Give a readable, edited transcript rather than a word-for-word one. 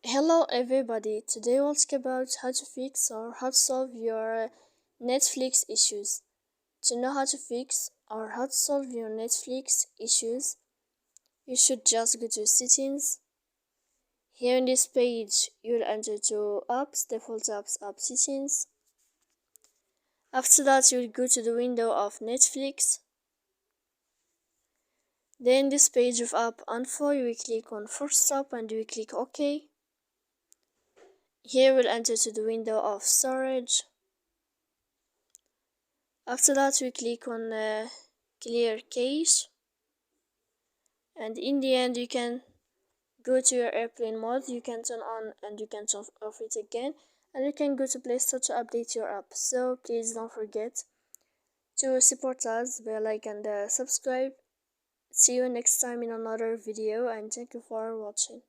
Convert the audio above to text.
Hello everybody, today we'll talk about how to fix or how to solve your Netflix issues. To know how to fix or how to solve your Netflix issues, you should just go to settings. Here in this page, you'll enter to apps, default apps, app settings. After that, you'll go to the window of Netflix. Then this page of app info, you will click on first stop and you will click OK. Here we'll enter to the window of storage. After that we click on clear cache, and in the end you can go to your airplane mode. You can turn on and you can turn off it again, and you can go to Play Store to update your app. So please don't forget to support us by like and subscribe. See you next time in another video, and thank you for watching.